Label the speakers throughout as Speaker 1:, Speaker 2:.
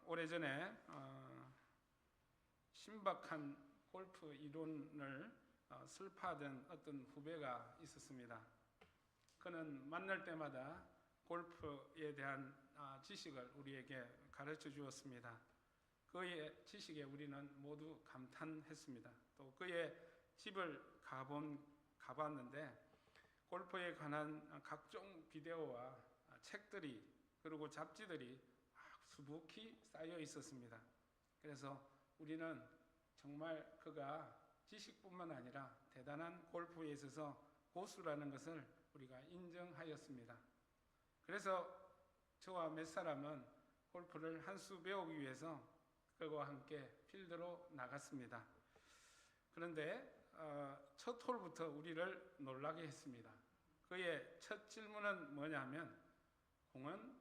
Speaker 1: 오래전에 신박한 골프 이론을 설파하던 어떤 후배가 있었습니다. 그는 만날 때마다 골프에 대한 지식을 우리에게 가르쳐 주었습니다. 그의 지식에 우리는 모두 감탄했습니다. 또 그의 집을 가봤는데 골프에 관한 각종 비디오와 책들이 그리고 잡지들이 수북히 쌓여 있었습니다. 그래서 우리는 정말 그가 지식뿐만 아니라 대단한 골프에 있어서 고수라는 것을 우리가 인정하였습니다. 그래서 저와 몇 사람은 골프를 한 수 배우기 위해서 그와 함께 필드로 나갔습니다. 그런데 첫 홀부터 우리를 놀라게 했습니다. 그의 첫 질문은 뭐냐면, 공은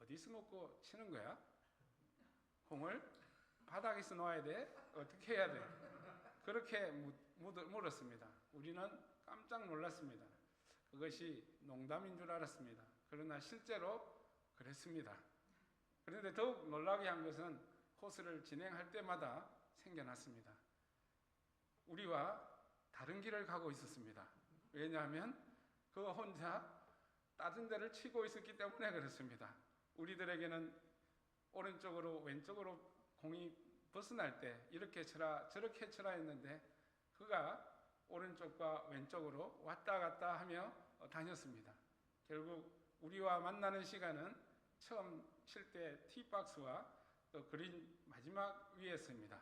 Speaker 1: 어디서 놓고 치는 거야? 공을 바닥에서 놓아야 돼? 어떻게 해야 돼? 그렇게 물었습니다. 우리는 깜짝 놀랐습니다. 그것이 농담인 줄 알았습니다. 그러나 실제로 그랬습니다. 그런데 더욱 놀라게 한 것은 코스를 진행할 때마다 생겨났습니다. 우리와 다른 길을 가고 있었습니다. 왜냐하면 그가 혼자 다른 데를 치고 있었기 때문에 그렇습니다. 우리들에게는 오른쪽으로 왼쪽으로 공이 벗어날 때 이렇게 쳐라 저렇게 쳐라 했는데 그가 오른쪽과 왼쪽으로 왔다 갔다 하며 다녔습니다. 결국 우리와 만나는 시간은 처음 칠 때 티박스와 또 그린 마지막 위에서입니다.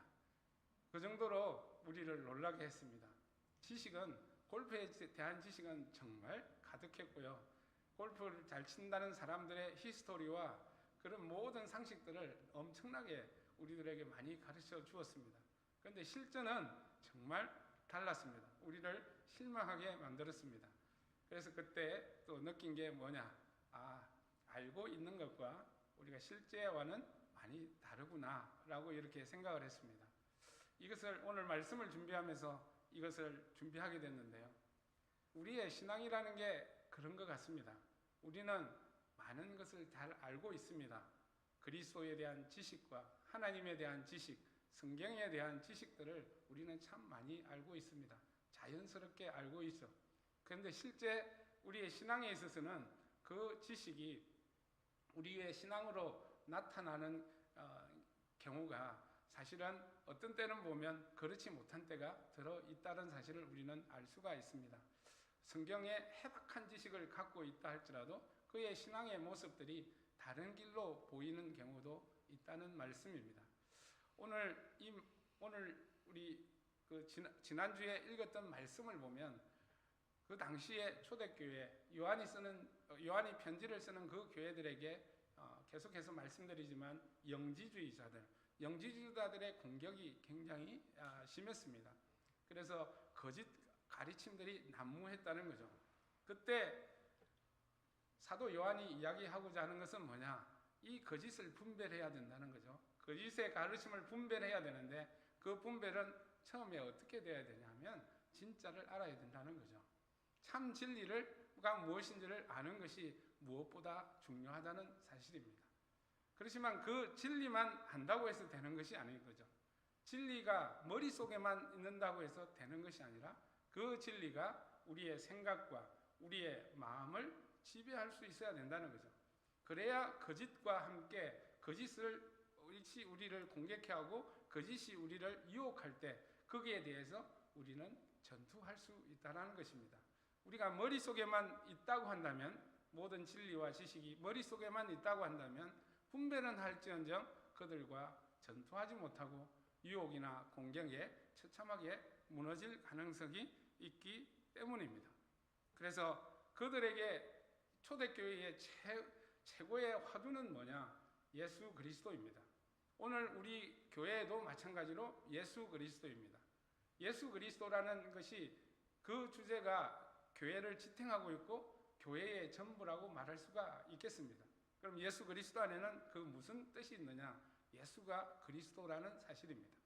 Speaker 1: 그 정도로 우리를 놀라게 했습니다. 골프에 대한 지식은 정말 가득했고요. 골프를 잘 친다는 사람들의 히스토리와 그런 모든 상식들을 엄청나게 우리들에게 많이 가르쳐 주었습니다. 그런데 실전은 정말 달랐습니다. 우리를 실망하게 만들었습니다. 그래서 그때 또 느낀 게 뭐냐? 알고 있는 것과 우리가 실제와는 많이 다르구나 라고 이렇게 생각을 했습니다. 이것을 오늘 말씀을 준비하면서 이것을 준비하게 됐는데요. 우리의 신앙이라는 게 그런 것 같습니다. 우리는 많은 것을 잘 알고 있습니다. 그리스도에 대한 지식과 하나님에 대한 지식, 성경에 대한 지식들을 우리는 참 많이 알고 있습니다. 자연스럽게 알고 있어. 그런데 실제 우리의 신앙에 있어서는 그 지식이 우리의 신앙으로 나타나는 경우가 사실은 어떤 때는 보면 그렇지 못한 때가 들어있다는 사실을 우리는 알 수가 있습니다. 성경에 해박한 지식을 갖고 있다 할지라도 그의 신앙의 모습들이 다른 길로 보이는 경우도 있다는 말씀입니다. 오늘 우리 지난주에 읽었던 말씀을 보면 그 당시에 초대교회 요한이 편지를 쓰는 그 교회들에게 계속해서 말씀드리지만 영지주의자들의 공격이 굉장히 심했습니다. 그래서 거짓 가르침들이 난무했다는 거죠. 그때 사도 요한이 이야기하고자 하는 것은 뭐냐? 이 거짓을 분별해야 된다는 거죠. 거짓의 가르침을 분별해야 되는데 그 분별은 처음에 어떻게 돼야 되냐면 진짜를 알아야 된다는 거죠. 참 진리가 무엇인지를 아는 것이 무엇보다 중요하다는 사실입니다. 그렇지만 그 진리만 안다고 해서 되는 것이 아닌 거죠. 진리가 머릿속에만 있는다고 해서 되는 것이 아니라 그 진리가 우리의 생각과 우리의 마음을 지배할 수 있어야 된다는 거죠. 그래야 거짓과 함께 거짓이 우리를 공격하고 거짓이 우리를 유혹할 때 거기에 대해서 우리는 전투할 수 있다는 것입니다. 우리가 머릿속에만 있다고 한다면 모든 진리와 지식이 머릿속에만 있다고 한다면 분별은 할지언정 그들과 전투하지 못하고 유혹이나 공격에 처참하게 무너질 가능성이 있기 때문입니다. 그래서 그들에게 초대교회의 최고의 화두는 뭐냐? 예수 그리스도입니다. 오늘 우리 교회에도 마찬가지로 예수 그리스도입니다. 예수 그리스도라는 것이 그 주제가 교회를 지탱하고 있고 교회의 전부라고 말할 수가 있겠습니다. 그럼 예수 그리스도 안에는 그 무슨 뜻이 있느냐? 예수가 그리스도라는 사실입니다.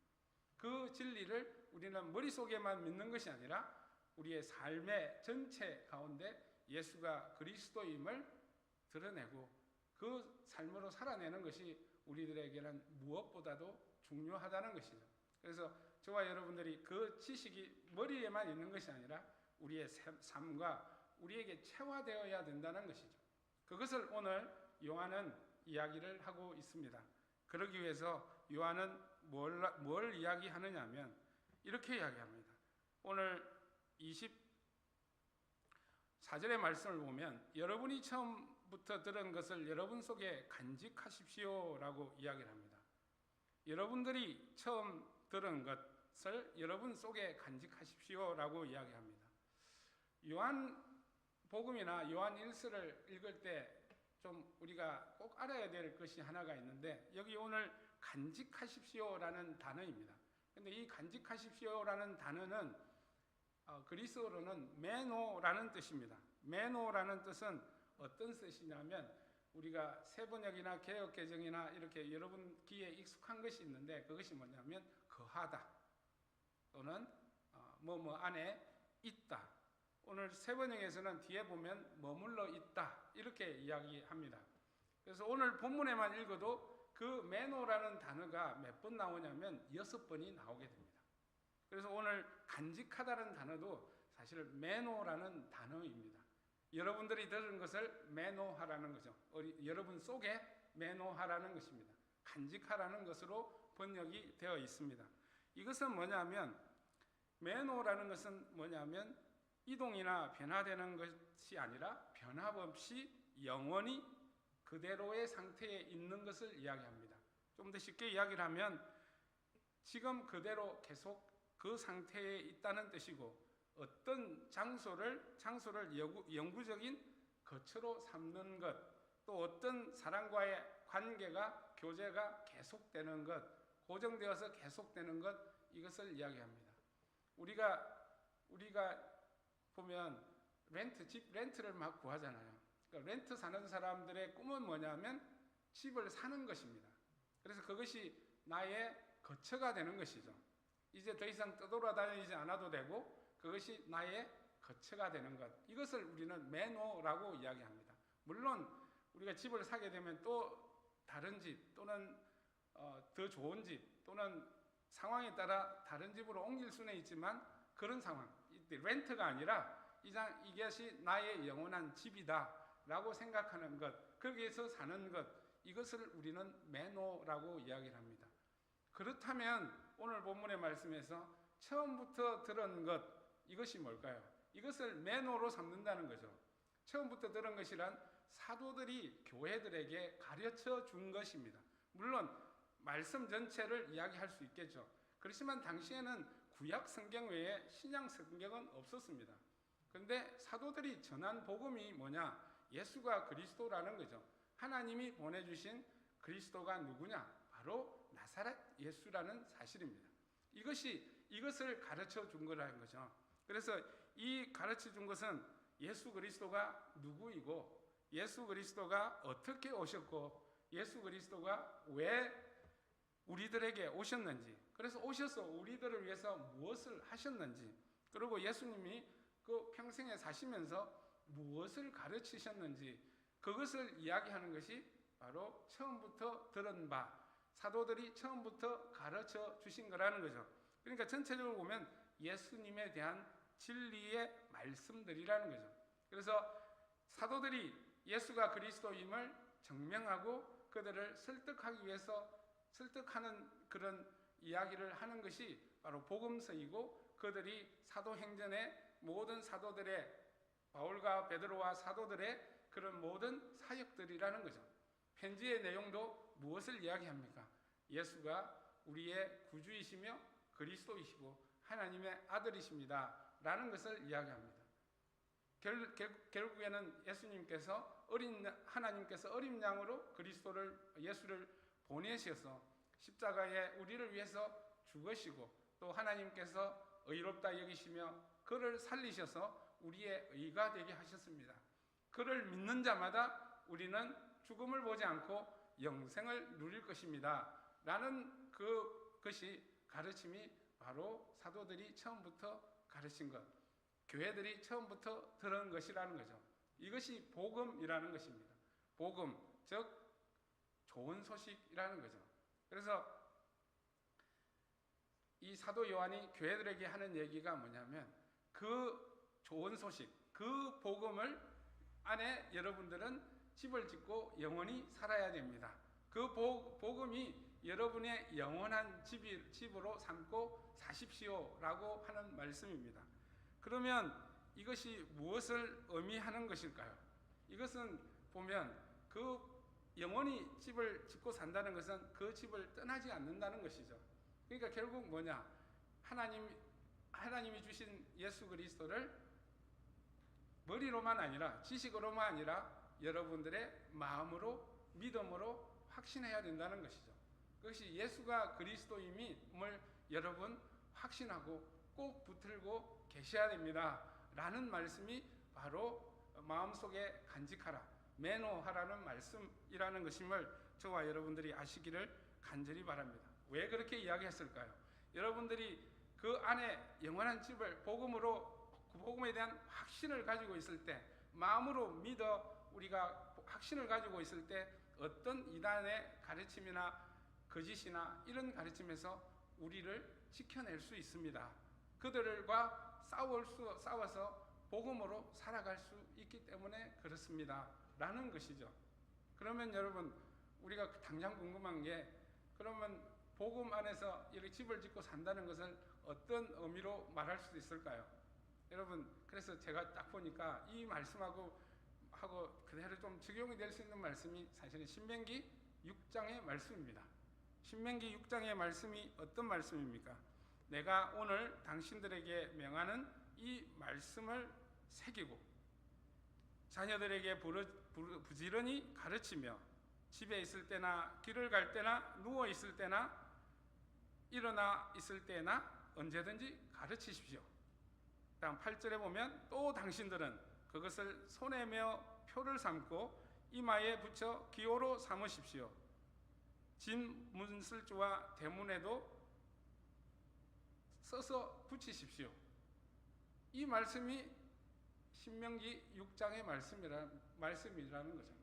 Speaker 1: 그 진리를 우리는 머릿속에만 믿는 것이 아니라 우리의 삶의 전체 가운데 예수가 그리스도임을 드러내고 그 삶으로 살아내는 것이 우리들에게는 무엇보다도 중요하다는 것이죠. 그래서 저와 여러분들이 그 지식이 머리에만 있는 것이 아니라 우리의 삶과 우리에게 체화되어야 된다는 것이죠. 그것을 오늘 요한은 이야기를 하고 있습니다. 그러기 위해서 요한은 뭘 이야기하느냐 하면 이렇게 이야기합니다. 오늘 24절의 말씀을 보면 여러분이 처음부터 들은 것을 여러분 속에 간직하십시오라고 이야기를 합니다. 여러분들이 처음 들은 것을 여러분 속에 간직하십시오라고 이야기합니다. 요한복음이나 요한 1서를 읽을 때 좀 우리가 꼭 알아야 될 것이 하나가 있는데 여기 오늘 간직하십시오라는 단어입니다. 근데 이 간직하십시오라는 단어는 그리스어로는 메노라는 뜻입니다. 메노라는 뜻은 어떤 뜻이냐면 우리가 세번역이나 개역개정이나 이렇게 여러분 귀에 익숙한 것이 있는데 그것이 뭐냐면 거하다 또는 뭐뭐 안에 있다. 오늘 세번역에서는 뒤에 보면 머물러 있다 이렇게 이야기합니다. 그래서 오늘 본문에만 읽어도 그 메노라는 단어가 몇 번 나오냐면 6번이 나오게 됩니다. 그래서 오늘 간직하다는 단어도 사실 메노라는 단어입니다. 여러분들이 들은 것을 메노하라는 거죠. 여러분 속에 메노하라는 것입니다. 간직하라는 것으로 번역이 되어 있습니다. 이것은 뭐냐면 메노라는 것은 뭐냐면 이동이나 변화되는 것이 아니라 변함없이 영원히 그대로의 상태에 있는 것을 이야기합니다. 좀 더 쉽게 이야기를 하면 지금 그대로 계속 그 상태에 있다는 뜻이고 어떤 장소를 영구적인 거처로 삼는 것, 또 어떤 사람과의 관계가 교제가 계속되는 것, 고정되어서 계속되는 것, 이것을 이야기합니다. 우리가 보면 집 렌트를 막 구하잖아요. 그러니까 렌트 사는 사람들의 꿈은 뭐냐면 집을 사는 것입니다. 그래서 그것이 나의 거처가 되는 것이죠. 이제 더 이상 떠돌아다니지 않아도 되고 그것이 나의 거처가 되는 것, 이것을 우리는 메노라고 이야기합니다. 물론 우리가 집을 사게 되면 또 다른 집 또는 더 좋은 집 또는 상황에 따라 다른 집으로 옮길 수는 있지만 그런 상황, 렌트가 아니라 이것이 나의 영원한 집이다 라고 생각하는 것, 거기에서 사는 것, 이것을 우리는 메노라고 이야기를 합니다. 그렇다면 오늘 본문의 말씀에서 처음부터 들은 것, 이것이 뭘까요? 이것을 메노로 삼는다는 거죠. 처음부터 들은 것이란 사도들이 교회들에게 가르쳐 준 것입니다. 물론 말씀 전체를 이야기할 수 있겠죠. 그렇지만 당시에는 구약 성경 외에 신약 성경은 없었습니다. 그런데 사도들이 전한 복음이 뭐냐? 예수가 그리스도라는 거죠. 하나님이 보내주신 그리스도가 누구냐? 바로 나사렛 예수라는 사실입니다. 이것을 가르쳐 준 거라는 거죠. 그래서 이 가르쳐 준 것은 예수 그리스도가 누구이고 예수 그리스도가 어떻게 오셨고 예수 그리스도가 왜 우리들에게 오셨는지, 그래서 오셔서 우리들을 위해서 무엇을 하셨는지, 그리고 예수님이 그 평생에 사시면서 무엇을 가르치셨는지, 그것을 이야기하는 것이 바로 처음부터 들은 바, 사도들이 처음부터 가르쳐 주신 거라는 거죠. 그러니까 전체적으로 보면 예수님에 대한 진리의 말씀들이라는 거죠. 그래서 사도들이 예수가 그리스도임을 증명하고 그들을 설득하기 위해서 설득하는 그런 이야기를 하는 것이 바로 복음서이고, 그들이 사도행전의 모든 사도들의, 바울과 베드로와 사도들의 그런 모든 사역들이라는 거죠. 편지의 내용도 무엇을 이야기합니까? 예수가 우리의 구주이시며 그리스도이시고 하나님의 아들이십니다 라는 것을 이야기합니다. 결국에는 하나님께서 어린 양으로 예수를 보내셔서 십자가에 우리를 위해서 죽으시고, 또 하나님께서 의롭다 여기시며 그를 살리셔서 우리의 의가 되게 하셨습니다. 그를 믿는 자마다 우리는 죽음을 보지 않고 영생을 누릴 것입니다 라는 그것이 가르침이 바로 사도들이 처음부터 가르친 것, 교회들이 처음부터 들은 것이라는 거죠. 이것이 복음이라는 것입니다. 복음, 즉 좋은 소식이라는 거죠. 그래서 이 사도 요한이 교회들에게 하는 얘기가 뭐냐면 그 좋은 소식, 그 복음을 안에 여러분들은 집을 짓고 영원히 살아야 됩니다. 그 복음이 여러분의 영원한 집으로 삼고 사십시오라고 하는 말씀입니다. 그러면 이것이 무엇을 의미하는 것일까요? 이것은 보면 그 영원히 집을 짓고 산다는 것은 그 집을 떠나지 않는다는 것이죠. 그러니까 결국 뭐냐? 하나님이 주신 예수 그리스도를 머리로만 아니라 지식으로만 아니라 여러분들의 마음으로 믿음으로 확신해야 된다는 것이죠. 그것이 예수가 그리스도임을 여러분 확신하고 꼭 붙들고 계셔야 됩니다 라는 말씀이 바로 마음속에 간직하라, 매노하라는 말씀이라는 것임을 저와 여러분들이 아시기를 간절히 바랍니다. 왜 그렇게 이야기했을까요? 여러분들이 그 안에 영원한 집을 그 복음에 대한 확신을 가지고 있을 때, 마음으로 믿어 우리가 확신을 가지고 있을 때 어떤 이단의 가르침이나 거짓이나 이런 가르침에서 우리를 지켜낼 수 있습니다. 그들과 싸워서 복음으로 살아갈 수 있기 때문에 그렇습니다 라는 것이죠. 그러면 여러분, 우리가 당장 궁금한 게, 그러면 복음 안에서 이렇게 집을 짓고 산다는 것을 어떤 의미로 말할 수 있을까요? 여러분, 그래서 제가 딱 보니까 이 말씀하고 그대로 좀 적용이 될 수 있는 말씀이 사실은 신명기 6장의 말씀입니다. 신명기 6장의 말씀이 어떤 말씀입니까? 내가 오늘 당신들에게 명하는 이 말씀을 새기고 자녀들에게 부지런히 가르치며 집에 있을 때나 길을 갈 때나 누워 있을 때나 일어나 있을 때나 언제든지 가르치십시오. 다음 8절에 보면 또 당신들은 그것을 손에 메어 표를 삼고 이마에 붙여 기호로 삼으십시오. 진 문슬주와 대문에도 써서 붙이십시오. 이 말씀이 신명기 6장의 말씀이라는 거죠.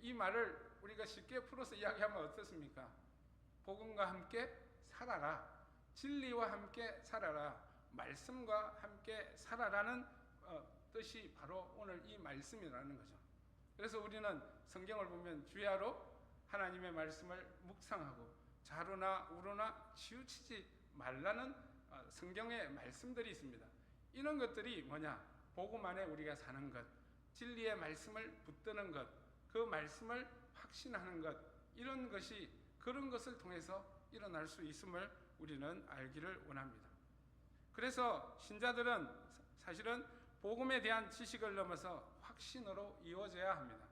Speaker 1: 이 말을 우리가 쉽게 풀어서 이야기하면 어떻습니까? 복음과 함께 살아라, 진리와 함께 살아라, 말씀과 함께 살아라는 뜻이 바로 오늘 이 말씀이라는 거죠. 그래서 우리는 성경을 보면 주야로 하나님의 말씀을 묵상하고 좌로나 우로나 치우치지 말라는 성경의 말씀들이 있습니다. 이런 것들이 뭐냐? 복음 안에 우리가 사는 것, 진리의 말씀을 붙드는 것, 그 말씀을 확신하는 것, 이런 것이 그런 것을 통해서 일어날 수 있음을 우리는 알기를 원합니다. 그래서 신자들은 사실은 복음에 대한 지식을 넘어서 확신으로 이루어져야 합니다.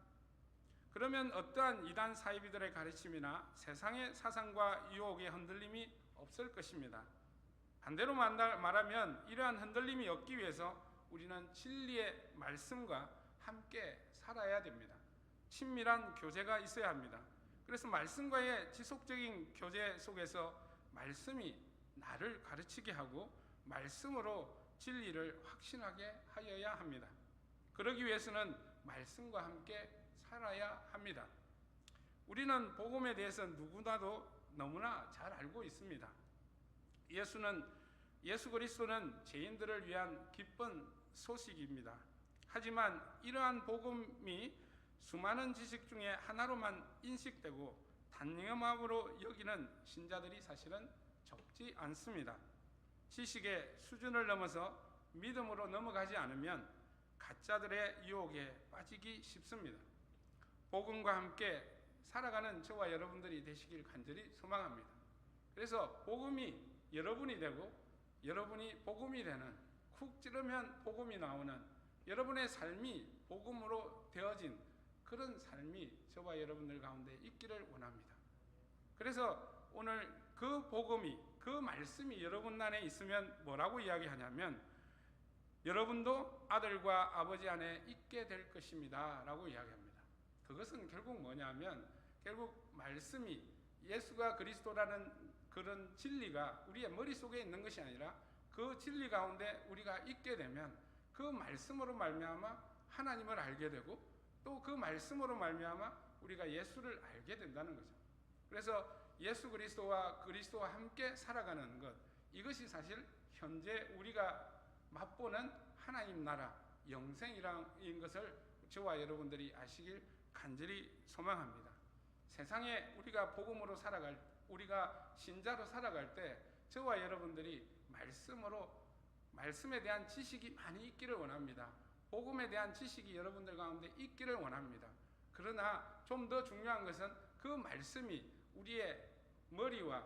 Speaker 1: 그러면 어떠한 이단 사이비들의 가르침이나 세상의 사상과 유혹의 흔들림이 없을 것입니다. 반대로 말하면 이러한 흔들림이 없기 위해서 우리는 진리의 말씀과 함께 살아야 됩니다. 친밀한 교제가 있어야 합니다. 그래서 말씀과의 지속적인 교제 속에서 말씀이 나를 가르치게 하고 말씀으로 진리를 확신하게 하여야 합니다. 그러기 위해서는 말씀과 함께 살아야 합니다. 우리는 복음에 대해서 누구나도 너무나 잘 알고 있습니다. 예수 그리스도는 죄인들을 위한 기쁜 소식입니다. 하지만 이러한 복음이 수많은 지식 중에 하나로만 인식되고 단념함으로 여기는 신자들이 사실은 적지 않습니다. 지식의 수준을 넘어서 믿음으로 넘어가지 않으면 가짜들의 유혹에 빠지기 쉽습니다. 복음과 함께 살아가는 저와 여러분들이 되시길 간절히 소망합니다. 그래서 복음이 여러분이 되고 여러분이 복음이 되는, 쿡 찌르면 복음이 나오는 여러분의 삶이 복음으로 되어진 그런 삶이 저와 여러분들 가운데 있기를 원합니다. 그래서 오늘 그 복음이, 그 말씀이 여러분 안에 있으면 뭐라고 이야기하냐면 여러분도 아들과 아버지 안에 있게 될 것입니다 라고 이야기합니다. 그것은 결국 뭐냐면 결국 말씀이 예수가 그리스도라는 그런 진리가 우리의 머릿속에 있는 것이 아니라 그 진리 가운데 우리가 있게 되면 그 말씀으로 말미암아 하나님을 알게 되고 또 그 말씀으로 말미암아 우리가 예수를 알게 된다는 거죠. 그래서 예수 그리스도와 그리스도와 함께 살아가는 것, 이것이 사실 현재 우리가 맛보는 하나님 나라 영생이라는 것을 저와 여러분들이 아시길 간절히 소망합니다. 세상에 우리가 복음으로 살아갈, 우리가 신자로 살아갈 때 저와 여러분들이 말씀에 대한 지식이 많이 있기를 원합니다. 복음에 대한 지식이 여러분들 가운데 있기를 원합니다. 그러나 좀 더 중요한 것은 그 말씀이 우리의 머리의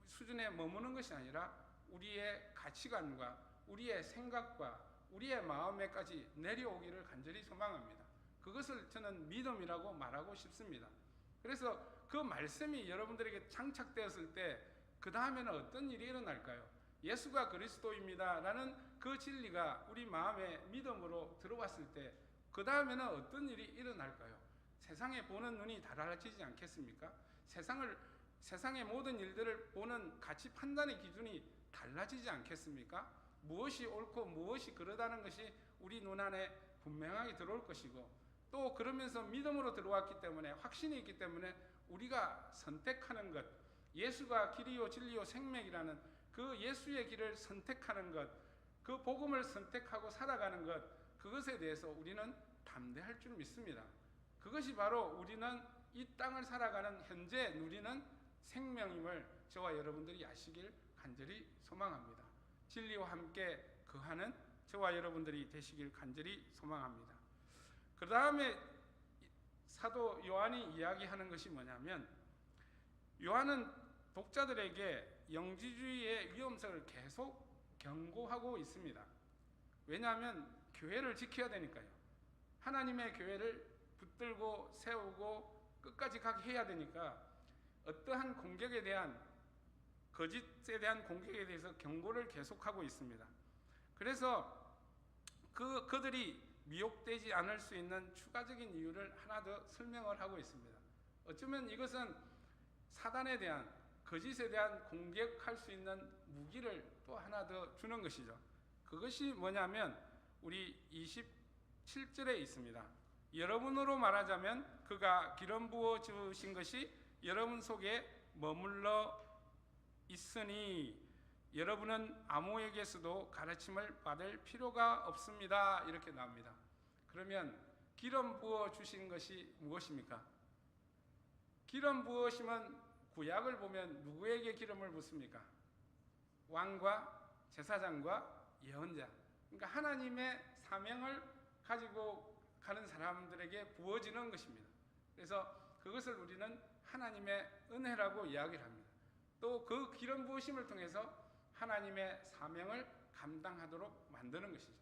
Speaker 1: 수준에 머무는 것이 아니라 우리의 가치관과 우리의 생각과 우리의 마음에까지 내려오기를 간절히 소망합니다. 그것을 저는 믿음이라고 말하고 싶습니다. 그래서 그 말씀이 여러분들에게 장착되었을 때 그 다음에는 어떤 일이 일어날까요? 예수가 그리스도입니다 라는 그 진리가 우리 마음에 믿음으로 들어왔을 때 그 다음에는 어떤 일이 일어날까요? 세상에 보는 눈이 달라지지 않겠습니까? 세상의 모든 일들을 보는 가치 판단의 기준이 달라지지 않겠습니까? 무엇이 옳고 무엇이 그러다는 것이 우리 눈 안에 분명하게 들어올 것이고, 또 그러면서 믿음으로 들어왔기 때문에, 확신이 있기 때문에 우리가 선택하는 것, 예수가 길이요 진리요 생명이라는 그 예수의 길을 선택하는 것, 그 복음을 선택하고 살아가는 것, 그것에 대해서 우리는 담대할 줄 믿습니다. 그것이 바로 우리는 이 땅을 살아가는 현재 누리는 생명임을 저와 여러분들이 아시길 간절히 소망합니다. 진리와 함께 거하는 저와 여러분들이 되시길 간절히 소망합니다. 그 다음에 사도 요한이 이야기하는 것이 뭐냐면, 요한은 독자들에게 영지주의의 위험성을 계속 경고하고 있습니다. 왜냐하면 교회를 지켜야 되니까요. 하나님의 교회를 붙들고 세우고 끝까지 가게 해야 되니까 어떠한 공격에 대한, 거짓에 대한 공격에 대해서 경고를 계속하고 있습니다. 그래서 그들이 미혹되지 않을 수 있는 추가적인 이유를 하나 더 설명을 하고 있습니다. 어쩌면 이것은 사단에 대한, 거짓에 대한 공격할 수 있는 무기를 또 하나 더 주는 것이죠. 그것이 뭐냐면 우리 27절에 있습니다. 여러분으로 말하자면 그가 기름 부어 주신 것이 여러분 속에 머물러 있으니 여러분은 아무에게서도 가르침을 받을 필요가 없습니다. 이렇게 나옵니다. 그러면 기름 부어 주신 것이 무엇입니까? 기름 부으시면 구약을 보면 누구에게 기름을 붓습니까? 왕과 제사장과 예언자. 그러니까 하나님의 사명을 가지고 가는 사람들에게 부어지는 것입니다. 그래서 그것을 우리는 하나님의 은혜라고 이야기를 합니다. 또 그 기름 부으심을 통해서 하나님의 사명을 감당하도록 만드는 것이죠.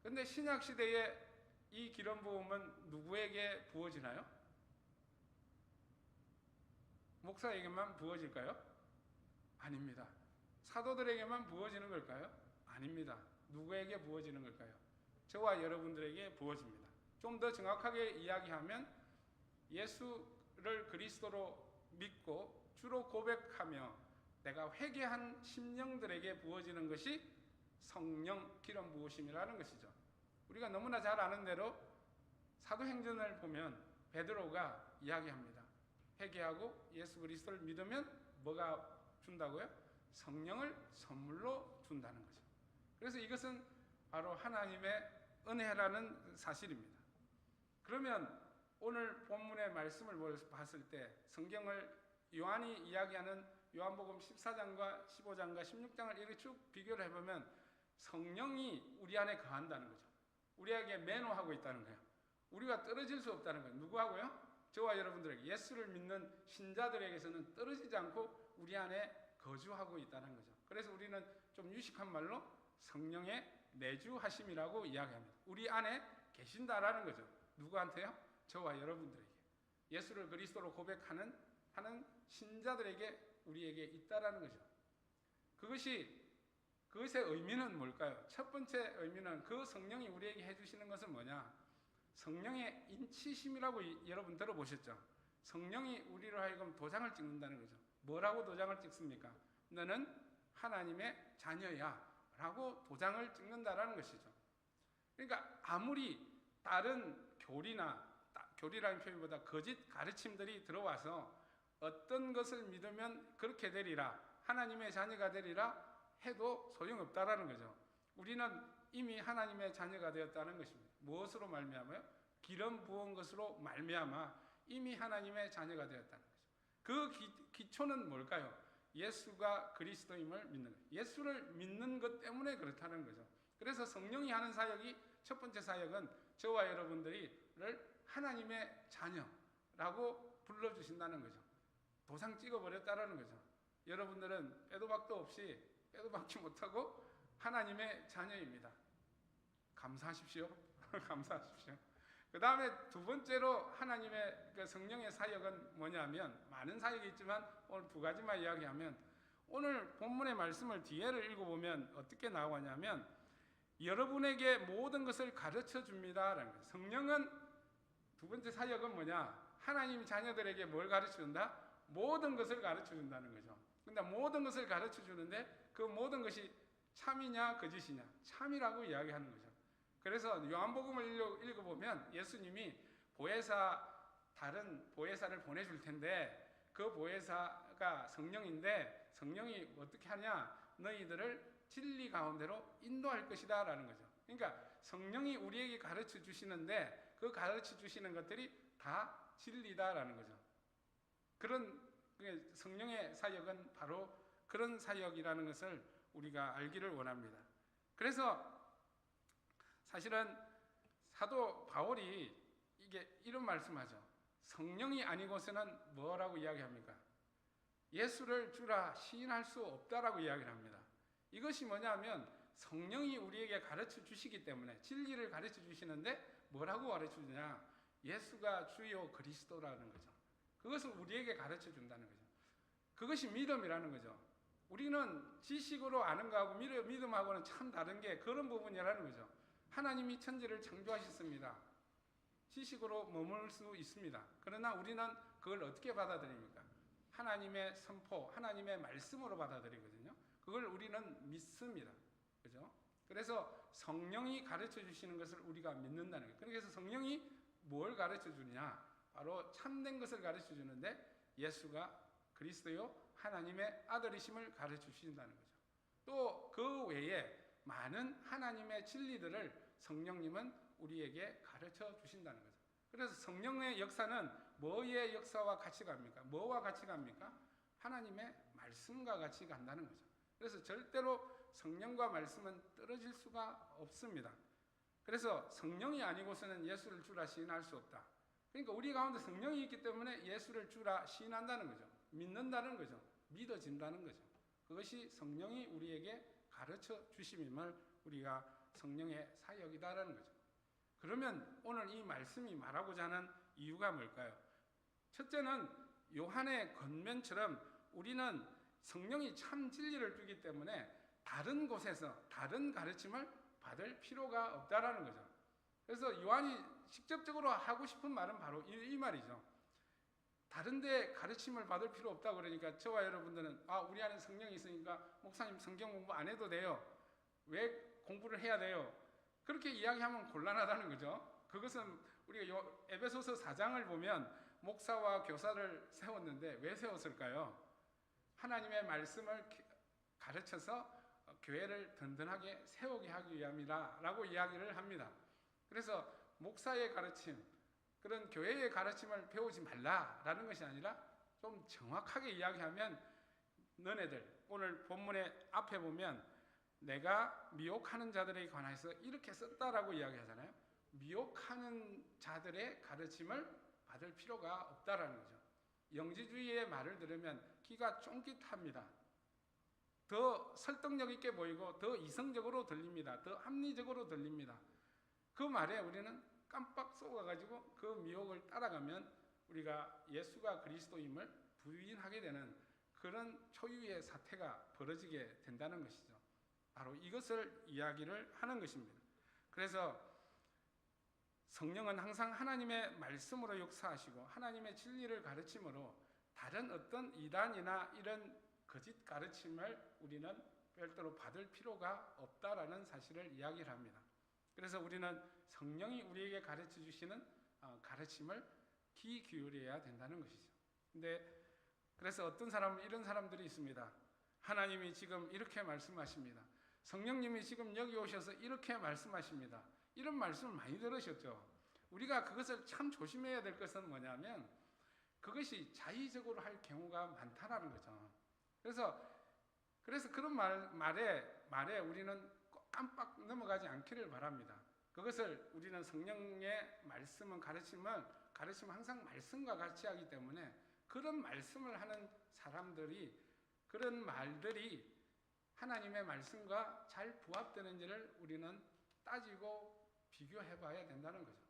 Speaker 1: 그런데 신약 시대에 이 기름 부음은 누구에게 부어지나요? 목사에게만 부어질까요? 아닙니다. 사도들에게만 부어지는 걸까요? 아닙니다. 누구에게 부어지는 걸까요? 저와 여러분들에게 부어집니다. 좀 더 정확하게 이야기하면 예수를 그리스도로 믿고 주로 고백하며 내가 회개한 심령들에게 부어지는 것이 성령 기름 부으심이라는 것이죠. 우리가 너무나 잘 아는 대로 사도행전을 보면 베드로가 이야기합니다. 회개하고 예수 그리스도를 믿으면 뭐가 준다고요? 성령을 선물로 준다는 거죠. 그래서 이것은 바로 하나님의 은혜라는 사실입니다. 그러면 오늘 본문의 말씀을 봤을 때 성경을 요한이 이야기하는 요한복음 14장과 15장과 16장을 이렇게 쭉 비교를 해보면 성령이 우리 안에 거한다는 거죠. 우리에게 매노하고 있다는 거예요. 우리가 떨어질 수 없다는 거예요. 누구하고요? 저와 여러분들에게, 예수를 믿는 신자들에게서는 떨어지지 않고 우리 안에 거주하고 있다는 거죠. 그래서 우리는 좀 유식한 말로 성령의 내주하심이라고 이야기합니다. 우리 안에 계신다라는 거죠. 누구한테요? 저와 여러분들에게. 예수를 그리스도로 고백하는 신자들에게 우리에게 있다라는 거죠. 그것의 의미는 뭘까요? 첫 번째 의미는 그 성령이 우리에게 해주시는 것은 뭐냐? 성령의 인치심이라고 여러분 들어보셨죠? 성령이 우리로 하여금 도장을 찍는다는 거죠. 뭐라고 도장을 찍습니까? 너는 하나님의 자녀야 라고 도장을 찍는다라는 것이죠. 그러니까 아무리 다른 교리라는 표현보다 거짓 가르침들이 들어와서 어떤 것을 믿으면 그렇게 되리라, 하나님의 자녀가 되리라 해도 소용없다라는 거죠. 우리는 이미 하나님의 자녀가 되었다는 것입니다. 무엇으로 말미암아요? 기름 부은 것으로 말미암아 이미 하나님의 자녀가 되었다는 거죠. 그 기초는 뭘까요? 예수가 그리스도임을 믿는 거예요. 예수를 믿는 것 때문에 그렇다는 거죠. 그래서 성령이 하는 사역이, 첫 번째 사역은 저와 여러분들을 하나님의 자녀라고 불러주신다는 거죠. 도장 찍어버렸다라는 거죠. 여러분들은 빼도 박도 없이, 빼도 박지 못하고 하나님의 자녀입니다. 감사하십시오. 감사하십시오. 그 다음에 두 번째로 하나님의 그 성령의 사역은 뭐냐면, 많은 사역이 있지만 오늘 두 가지만 이야기하면, 오늘 본문의 말씀을 뒤에를 읽어보면 어떻게 나오냐면 여러분에게 모든 것을 가르쳐 줍니다라는 거예요. 성령은 두 번째 사역은 뭐냐? 하나님 자녀들에게 뭘 가르쳐 준다? 모든 것을 가르쳐 준다는 거죠. 근데 모든 것을 가르쳐 주는데 그 모든 것이 참이냐 거짓이냐? 참이라고 이야기하는 거죠. 그래서 요한복음을 읽어보면 예수님이 다른 보혜사를 보내줄 텐데, 그 보혜사가 성령인데, 성령이 어떻게 하냐? 너희들을 진리 가운데로 인도할 것이다 라는 거죠. 그러니까 성령이 우리에게 가르쳐 주시는데 그 가르쳐 주시는 것들이 다 진리다라는 거죠. 그런 성령의 사역은 바로 그런 사역이라는 것을 우리가 알기를 원합니다. 그래서 사실은 사도 바울이 이런 말씀하죠. 성령이 아니고서는 뭐라고 이야기합니까? 예수를 주라 시인할 수 없다라고 이야기를 합니다. 이것이 뭐냐면 성령이 우리에게 가르쳐 주시기 때문에, 진리를 가르쳐 주시는데 뭐라고 가르쳐 주냐? 예수가 주요 그리스도라는 거죠. 그것을 우리에게 가르쳐 준다는 거죠. 그것이 믿음이라는 거죠. 우리는 지식으로 아는 거하고 믿음하고는 참 다른 게 그런 부분이라는 거죠. 하나님이 천지를 창조하셨습니다. 지식으로 머물 수 있습니다. 그러나 우리는 그걸 어떻게 받아들입니까? 하나님의 선포, 하나님의 말씀으로 받아들이거든요. 그걸 우리는 믿습니다. 그죠? 그래서 성령이 가르쳐 주시는 것을 우리가 믿는다는 거예요. 그래서 성령이 뭘 가르쳐 주느냐? 바로 참된 것을 가르쳐 주는데, 예수가 그리스도요 하나님의 아들이심을 가르쳐 주신다는 거죠. 또 그 외에 많은 하나님의 진리들을 성령님은 우리에게 가르쳐 주신다는 거죠. 그래서 성령의 역사는 뭐의 역사와 같이 갑니까? 뭐와 같이 갑니까? 하나님의 말씀과 같이 간다는 거죠. 그래서 절대로 성령과 말씀은 떨어질 수가 없습니다. 그래서 성령이 아니고서는 예수를 주라 시인할 수 없다. 그러니까 우리 가운데 성령이 있기 때문에 예수를 주라 시인한다는 거죠. 믿는다는 거죠. 믿어진다는 거죠. 그것이 성령이 우리에게 가르쳐 주심임을 우리가 성령의 사역이다라는 거죠. 그러면 오늘 이 말씀이 말하고자 하는 이유가 뭘까요? 첫째는 요한의 권면처럼 우리는 성령이 참 진리를 주기 때문에 다른 곳에서 다른 가르침을 받을 필요가 없다라는 거죠. 그래서 요한이 직접적으로 하고 싶은 말은 바로 이 말이죠. 다른 데 가르침을 받을 필요 없다 그러니까 저와 여러분들은 우리 안에 성령이 있으니까 목사님 성경 공부 안 해도 돼요. 왜 공부를 해야 돼요? 그렇게 이야기하면 곤란하다는 거죠. 그것은 우리가 에베소서 4장을 보면 목사와 교사를 세웠는데 왜 세웠을까요? 하나님의 말씀을 가르쳐서 교회를 든든하게 세우게 하기 위함이다 라고 이야기를 합니다. 그래서 목사의 가르침, 그런 교회의 가르침을 배우지 말라라는 것이 아니라 좀 정확하게 이야기하면, 너네들 오늘 본문의 앞에 보면 내가 미혹하는 자들에 관해서 이렇게 썼다라고 이야기하잖아요. 미혹하는 자들의 가르침을 받을 필요가 없다라는 거죠. 영지주의의 말을 들으면 귀가 쫑깃합니다. 더 설득력 있게 보이고 더 이성적으로 들립니다. 더 합리적으로 들립니다. 그 말에 우리는 깜빡 속아가지고 그 미혹을 따라가면 우리가 예수가 그리스도임을 부인하게 되는 그런 초유의 사태가 벌어지게 된다는 것이죠. 바로 이것을 이야기를 하는 것입니다. 그래서 성령은 항상 하나님의 말씀으로 역사하시고 하나님의 진리를 가르침으로 다른 어떤 이단이나 이런 거짓 가르침을 우리는 별도로 받을 필요가 없다라는 사실을 이야기를 합니다. 그래서 우리는 성령이 우리에게 가르쳐 주시는 가르침을 귀 기울여야 된다는 것이죠. 근데 그래서 어떤 사람은 이런 사람들이 있습니다. 하나님이 지금 이렇게 말씀하십니다. 성령님이 지금 여기 오셔서 이렇게 말씀하십니다. 이런 말씀을 많이 들으셨죠. 우리가 그것을 참 조심해야 될 것은 뭐냐면 그것이 자의적으로 할 경우가 많다라는 거죠. 그래서 그런 말에 우리는 깜빡 넘어가지 않기를 바랍니다. 그것을 우리는 성령의 말씀은 가르침은 항상 말씀과 같이 하기 때문에 그런 말씀을 하는 사람들이 그런 말들이 하나님의 말씀과 잘 부합되는지를 우리는 따지고 비교해 봐야 된다는 거죠.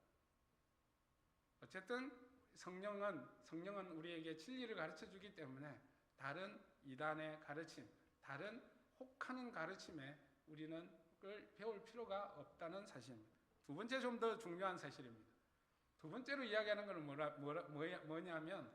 Speaker 1: 어쨌든 성령은 우리에게 진리를 가르쳐 주기 때문에 다른 이단의 가르침, 다른 혹하는 가르침에 우리는 그걸 배울 필요가 없다는 사실입니다. 두 번째 좀 더 중요한 사실입니다. 두 번째로 이야기하는 것은 뭐냐면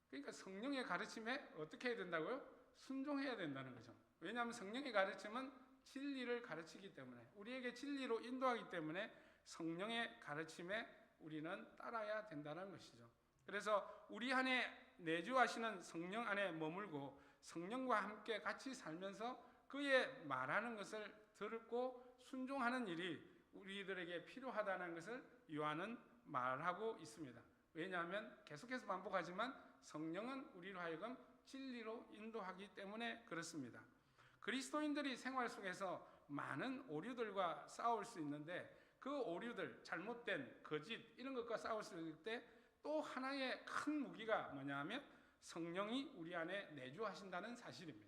Speaker 1: 그러니까 성령의 가르침에 어떻게 해야 된다고요? 순종해야 된다는 거죠. 왜냐하면 성령의 가르침은 진리를 가르치기 때문에 우리에게 진리로 인도하기 때문에 성령의 가르침에 우리는 따라야 된다는 것이죠. 그래서 우리 안에 내주하시는 성령 안에 머물고 성령과 함께 같이 살면서 그의 말하는 것을 듣고 순종하는 일이 우리들에게 필요하다는 것을 요한은 말하고 있습니다. 왜냐하면 계속해서 반복하지만 성령은 우리로 하여금 진리로 인도하기 때문에 그렇습니다. 그리스도인들이 생활 속에서 많은 오류들과 싸울 수 있는데 그 오류들, 잘못된 거짓 이런 것과 싸울 수 있을 때 또 하나의 큰 무기가 뭐냐면 성령이 우리 안에 내주하신다는 사실입니다.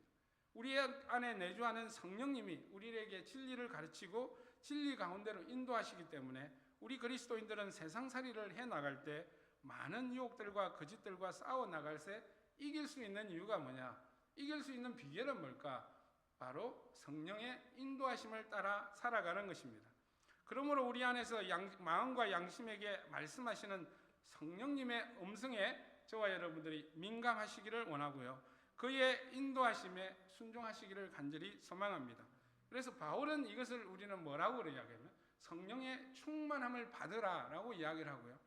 Speaker 1: 우리 안에 내주하는 성령님이 우리에게 진리를 가르치고 진리 가운데로 인도하시기 때문에 우리 그리스도인들은 세상살이를 해나갈 때 많은 유혹들과 거짓들과 싸워나갈 때 이길 수 있는 이유가 뭐냐? 이길 수 있는 비결은 뭘까? 바로 성령의 인도하심을 따라 살아가는 것입니다. 그러므로 우리 안에서 마음과 양심에게 말씀하시는 성령님의 음성에 저와 여러분들이 민감하시기를 원하고요. 그의 인도하심에 순종하시기를 간절히 소망합니다. 그래서 바울은 이것을 우리는 뭐라고 이야기하면 성령의 충만함을 받으라라고 이야기를 하고요.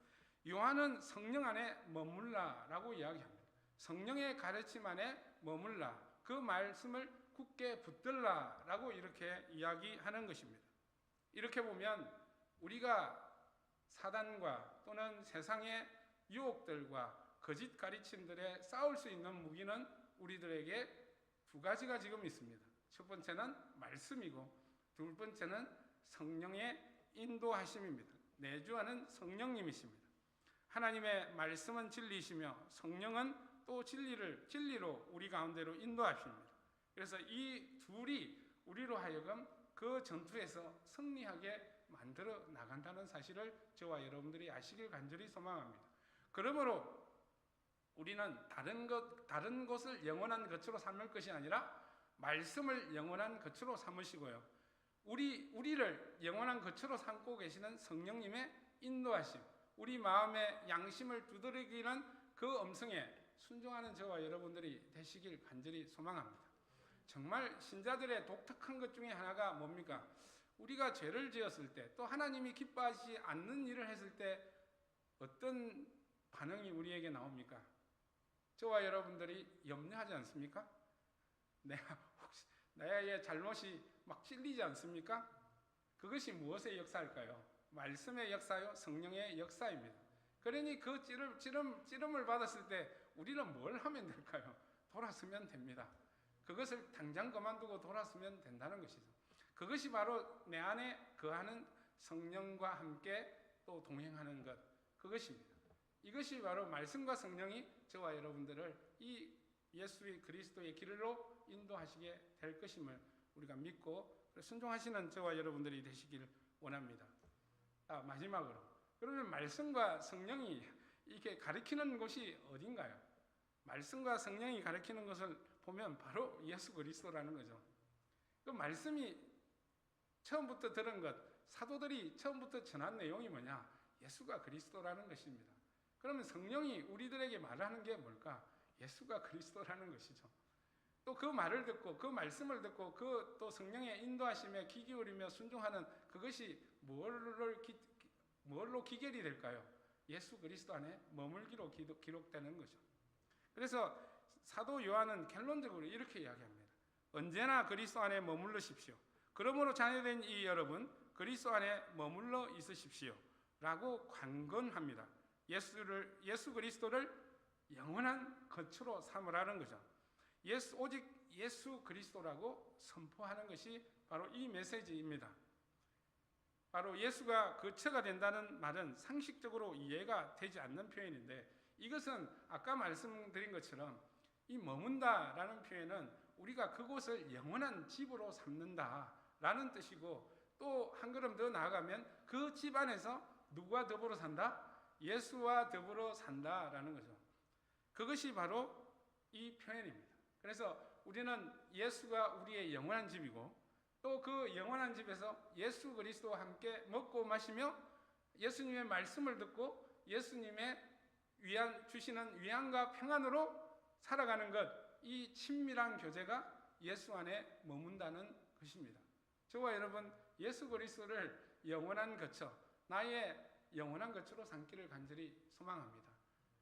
Speaker 1: 요한은 성령 안에 머물라라고 이야기합니다. 성령의 가르침 안에 머물라, 그 말씀을 굳게 붙들라라고 이렇게 이야기하는 것입니다. 이렇게 보면 우리가 사단과 또는 세상의 유혹들과 거짓 가르침들에 싸울 수 있는 무기는 우리들에게 두 가지가 지금 있습니다. 첫 번째는 말씀이고 두 번째는 성령의 인도하심입니다. 내주하는 성령님이십니다. 하나님의 말씀은 진리이시며 성령은 또 진리로 우리 가운데로 인도하십니다. 그래서 이 둘이 우리로 하여금 그 전투에서 승리하게 만들어 나간다는 사실을 저와 여러분들이 아시길 간절히 소망합니다. 그러므로 우리는 다른 것을 영원한 것으로 삼을 것이 아니라 말씀을 영원한 것으로 삼으시고요. 우리를 영원한 것으로 삼고 계시는 성령님의 인도하심, 우리 마음의 양심을 두드리기는 그 음성에 순종하는 저와 여러분들이 되시길 간절히 소망합니다. 정말 신자들의 독특한 것 중에 하나가 뭡니까? 우리가 죄를 지었을 때 또 하나님이 기뻐하지 않는 일을 했을 때 어떤 반응이 우리에게 나옵니까? 저와 여러분들이 염려하지 않습니까? 혹시 나의 잘못이 막 찔리지 않습니까? 그것이 무엇의 역사일까요? 말씀의 역사요, 성령의 역사입니다. 그러니 그 찌름을 받았을 때 우리는 뭘 하면 될까요? 돌아서면 됩니다. 그것을 당장 그만두고 돌아서면 된다는 것이죠. 그것이 바로 내 안에 거하는 성령과 함께 또 동행하는 것, 그것입니다. 이것이 바로 말씀과 성령이 저와 여러분들을 이 예수의 그리스도의 길로 인도하시게 될 것임을 우리가 믿고 순종하시는 저와 여러분들이 되시길 원합니다. 마지막으로, 그러면 말씀과 성령이 이렇게 가르치는 곳이 어딘가요? 말씀과 성령이 가르치는 것을 보면 바로 예수 그리스도라는 거죠. 그 말씀이 처음부터 들은 것, 사도들이 처음부터 전한 내용이 뭐냐? 예수가 그리스도라는 것입니다. 그러면 성령이 우리들에게 말하는 게 뭘까? 예수가 그리스도라는 것이죠. 또 그 말을 듣고 그 말씀을 듣고 그 또 성령의 인도하심에 귀 기울이며 순종하는 그것이 뭘로 기결이 될까요? 예수 그리스도 안에 머물기로 기록되는 거죠. 그래서 사도 요한은 결론적으로 이렇게 이야기합니다. 언제나 그리스도 안에 머물러십시오. 그러므로 자녀된 이 여러분 그리스도 안에 머물러 있으십시오 라고 강건합니다. 예수 그리스도를 영원한 거처로 삼으라는 거죠. 오직 예수 그리스도라고 선포하는 것이 바로 이 메시지입니다. 바로 예수가 거처가 된다는 말은 상식적으로 이해가 되지 않는 표현인데, 이것은 아까 말씀드린 것처럼 이 머문다라는 표현은 우리가 그곳을 영원한 집으로 삼는다라는 뜻이고, 또 한 걸음 더 나아가면 그 집 안에서 누구와 더불어 산다? 예수와 더불어 산다라는 거죠. 그것이 바로 이 표현입니다. 그래서 우리는 예수가 우리의 영원한 집이고, 또 그 영원한 집에서 예수 그리스도와 함께 먹고 마시며 예수님의 말씀을 듣고 예수님의 주시는 위안과 평안으로 살아가는 것, 이 친밀한 교제가 예수 안에 머문다는 것입니다. 저와 여러분 예수 그리스도를 영원한 거처, 나의 영원한 거처로 삼기를 간절히 소망합니다.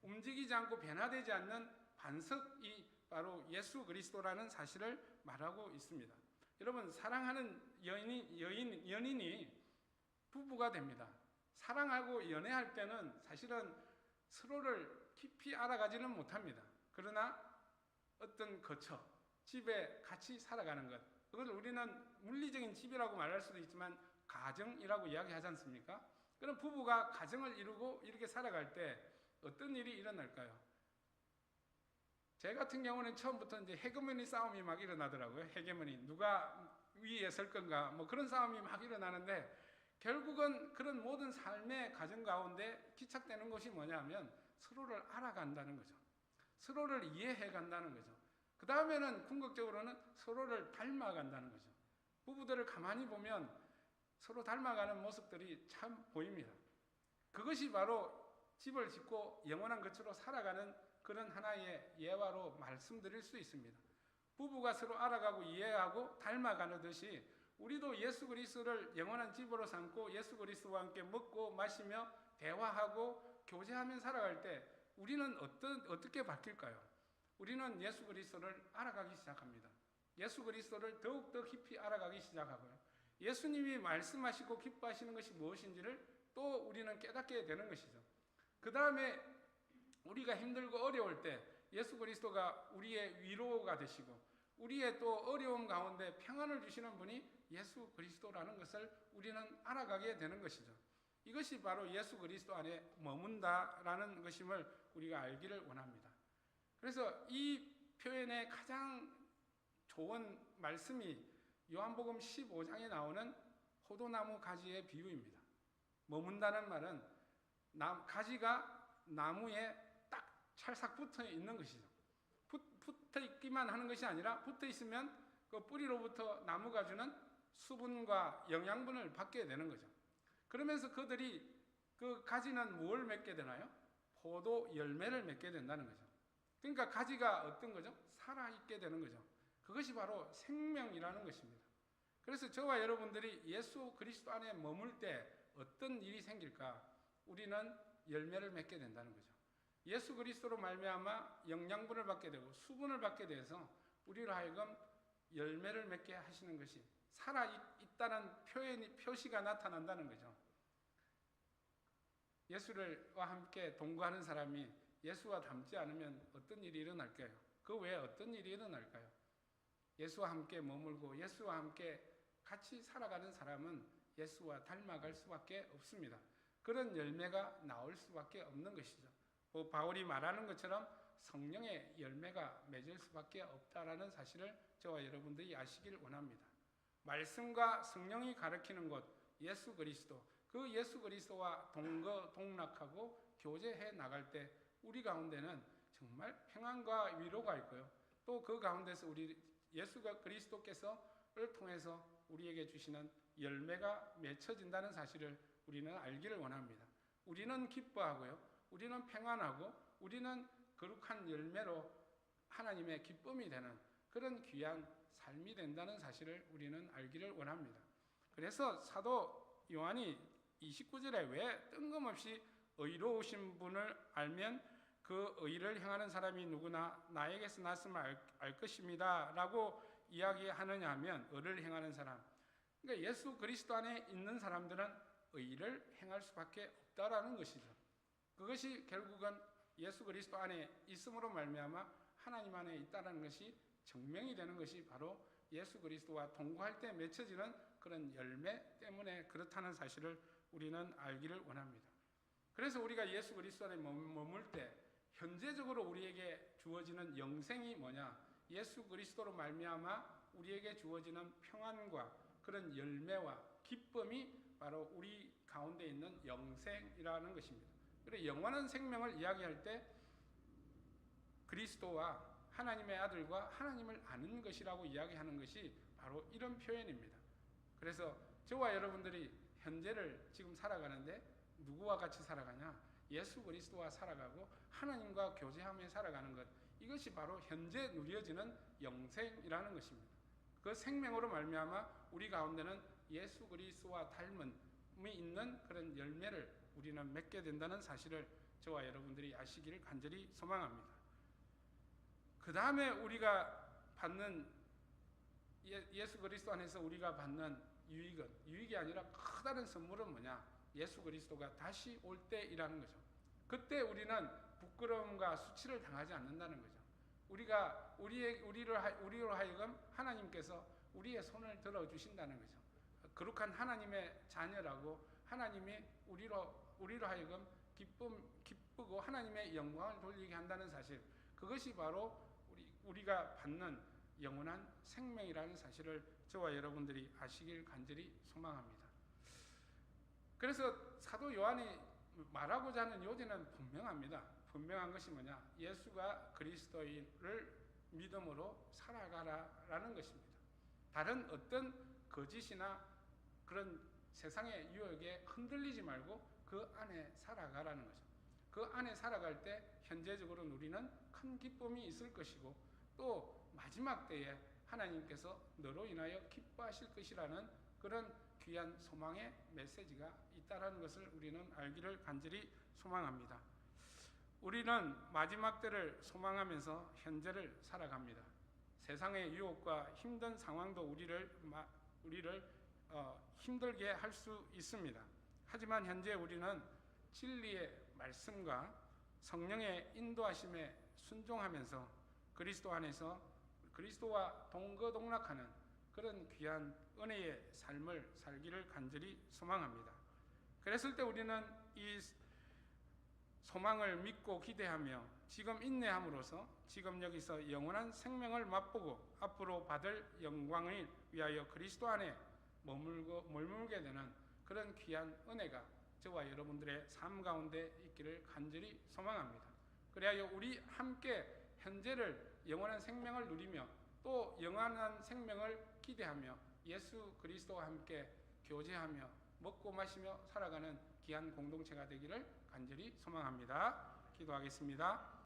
Speaker 1: 움직이지 않고 변화되지 않는 반석이 바로 예수 그리스도라는 사실을 말하고 있습니다. 여러분, 사랑하는 연인이 부부가 됩니다. 사랑하고 연애할 때는 사실은 서로를 깊이 알아가지는 못합니다. 그러나 어떤 거처, 집에 같이 살아가는 것, 그걸 우리는 물리적인 집이라고 말할 수도 있지만 가정이라고 이야기하지 않습니까? 그럼 부부가 가정을 이루고 이렇게 살아갈 때 어떤 일이 일어날까요? 제 같은 경우는 처음부터 이제 헤게모니 싸움이 막 일어나더라고요. 헤게모니, 누가 위에 설 건가, 뭐 그런 싸움이 막 일어나는데, 결국은 그런 모든 삶의 과정 가운데 기착되는 것이 뭐냐면 서로를 알아간다는 거죠. 서로를 이해해 간다는 거죠. 그 다음에는 궁극적으로는 서로를 닮아간다는 거죠. 부부들을 가만히 보면 서로 닮아가는 모습들이 참 보입니다. 그것이 바로 집을 짓고 영원한 것으로 살아가는 그런 하나의 예화로 말씀드릴 수 있습니다. 부부가 서로 알아가고 이해하고 닮아가듯이 우리도 예수 그리스도를 영원한 집으로 삼고 예수 그리스도와 함께 먹고 마시며 대화하고 교제하며 살아갈 때 우리는 어떻게 바뀔까요? 우리는 예수 그리스도를 알아가기 시작합니다. 예수 그리스도를 더욱더 깊이 알아가기 시작하고요. 예수님이 말씀하시고 기뻐하시는 것이 무엇인지를 또 우리는 깨닫게 되는 것이죠. 그 다음에 우리가 힘들고 어려울 때 예수 그리스도가 우리의 위로가 되시고, 우리의 또 어려움 가운데 평안을 주시는 분이 예수 그리스도라는 것을 우리는 알아가게 되는 것이죠. 이것이 바로 예수 그리스도 안에 머문다라는 것임을 우리가 알기를 원합니다. 그래서 이 표현의 가장 좋은 말씀이 요한복음 15장에 나오는 포도나무 가지의 비유입니다. 머문다는 말은 가지가 나무에 딱 찰싹 붙어 있는 것이죠. 붙어 있기만 하는 것이 아니라 붙어 있으면 그 뿌리로부터 나무가 주는 수분과 영양분을 받게 되는 거죠. 그러면서 그 가지는 무엇을 맺게 되나요? 포도 열매를 맺게 된다는 거죠. 그러니까 가지가 어떤 거죠? 살아있게 되는 거죠. 그것이 바로 생명이라는 것입니다. 그래서 저와 여러분들이 예수 그리스도 안에 머물 때 어떤 일이 생길까? 우리는 열매를 맺게 된다는 거죠. 예수 그리스도로 말미암아 영양분을 받게 되고 수분을 받게 돼서 우리로 하여금 열매를 맺게 하시는 것이 살아있다는 표시가 나타난다는 거죠. 예수와 함께 동거하는 사람이 예수와 닮지 않으면 어떤 일이 일어날까요? 그 외에 어떤 일이 일어날까요? 예수와 함께 머물고 예수와 함께 같이 살아가는 사람은 예수와 닮아갈 수밖에 없습니다. 그런 열매가 나올 수밖에 없는 것이죠. 바울이 말하는 것처럼 성령의 열매가 맺을 수밖에 없다라는 사실을 저와 여러분들이 아시길 원합니다. 말씀과 성령이 가르치는 곳 예수 그리스도, 그 예수 그리스도와 동락하고 교제해 나갈 때 우리 가운데는 정말 평안과 위로가 있고요. 또 그 가운데서 우리 예수 그리스도께서를 통해서 우리에게 주시는 열매가 맺혀진다는 사실을 우리는 알기를 원합니다. 우리는 기뻐하고요. 우리는 평안하고 우리는 거룩한 열매로 하나님의 기쁨이 되는 그런 귀한 삶이 된다는 사실을 우리는 알기를 원합니다. 그래서 사도 요한이 29절에 왜 뜬금없이 의로우신 분을 알면 그 의를 행하는 사람이 누구나 나에게서 났음을 알 것입니다 라고 이야기하느냐 하면, 의를 행하는 사람, 그러니까 예수 그리스도 안에 있는 사람들은 의를 행할 수밖에 없다라는 것이죠. 그것이 결국은 예수 그리스도 안에 있음으로 말미암아 하나님 안에 있다는 것이 증명이 되는 것이 바로 예수 그리스도와 동거할 때 맺혀지는 그런 열매 때문에 그렇다는 사실을 우리는 알기를 원합니다. 그래서 우리가 예수 그리스도 안에 머물 때 현재적으로 우리에게 주어지는 영생이 뭐냐? 예수 그리스도로 말미암아 우리에게 주어지는 평안과 그런 열매와 기쁨이 바로 우리 가운데 있는 영생이라는 것입니다. 그래서 영원한 생명을 이야기할 때 그리스도와 하나님의 아들과 하나님을 아는 것이라고 이야기하는 것이 바로 이런 표현입니다. 그래서 저와 여러분들이 현재를 지금 살아가는데 누구와 같이 살아가냐? 예수 그리스도와 살아가고 하나님과 교제하며 살아가는 것, 이것이 바로 현재 누려지는 영생이라는 것입니다. 그 생명으로 말미암아 우리 가운데는 예수 그리스도와 닮음이 있는 그런 열매를 우리는 맺게 된다는 사실을 저와 여러분들이 아시기를 간절히 소망합니다. 그 다음에 우리가 받는 예수 그리스도 안에서 우리가 받는 유익이 아니라 커다란 선물은 뭐냐? 예수 그리스도가 다시 올 때이라는 거죠. 그때 우리는 부끄러움과 수치를 당하지 않는다는 거죠. 우리로 하여금 하나님께서 우리의 손을 들어주신다는 거죠. 거룩한 하나님의 자녀라고 하나님이 우리로 하여금 기쁘고 하나님의 영광을 돌리게 한다는 사실, 그것이 바로 우리가 받는 영원한 생명이라는 사실을 저와 여러분들이 아시길 간절히 소망합니다. 그래서 사도 요한이 말하고자 하는 요지는 분명합니다. 분명한 것이 뭐냐? 예수가 그리스도인을 믿음으로 살아가라라는 것입니다. 다른 어떤 거짓이나 그런 세상의 유혹에 흔들리지 말고 그 안에 살아가라는 거죠. 그 안에 살아갈 때 현재적으로 누리는 큰 기쁨이 있을 것이고, 또 마지막 때에 하나님께서 너로 인하여 기뻐하실 것이라는 그런 귀한 소망의 메시지가 있다는 것을 우리는 알기를 간절히 소망합니다. 우리는 마지막 때를 소망하면서 현재를 살아갑니다. 세상의 유혹과 힘든 상황도 우리를 힘들게 할 수 있습니다. 하지만 현재 우리는 진리의 말씀과 성령의 인도하심에 순종하면서 그리스도 안에서 그리스도와 동거동락하는 그런 귀한 은혜의 삶을 살기를 간절히 소망합니다. 그랬을 때 우리는 이 소망을 믿고 기대하며 지금 인내함으로써 지금 여기서 영원한 생명을 맛보고 앞으로 받을 영광을 위하여 그리스도 안에 머물게 되는 그런 귀한 은혜가 저와 여러분들의 삶 가운데 있기를 간절히 소망합니다. 그리하여 우리 함께 현재를 영원한 생명을 누리며 또 영원한 생명을 기대하며 예수 그리스도와 함께 교제하며 먹고 마시며 살아가는 귀한 공동체가 되기를 간절히 소망합니다. 기도하겠습니다.